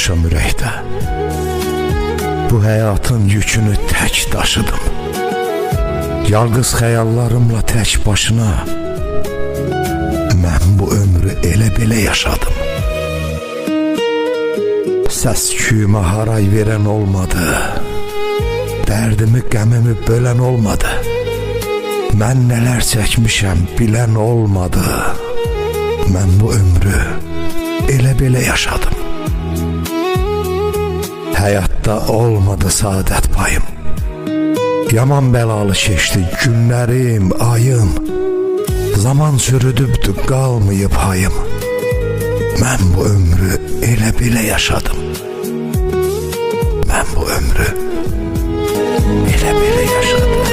qalmışam ürəkdə. Bu həyatın yükünü tək daşıdım. Yalqız xəyallarımla tək başına mən bu ömrü elə-belə yaşadım. Səs-küyümə haray verən olmadı, dərdimi, qəmimi bölən olmadı. Mən nələr çəkmişəm bilən olmadı. Mən bu ömrü elə-belə yaşadım. Həyatda olmadı saadət payım. Yaman bəlalı keçdi günlərim, ayım. Zaman çürüdübdü, qalmayıb hayım. Mən bu ömrü elə-belə yaşadım. Mən bu ömrü elə-belə yaşadım.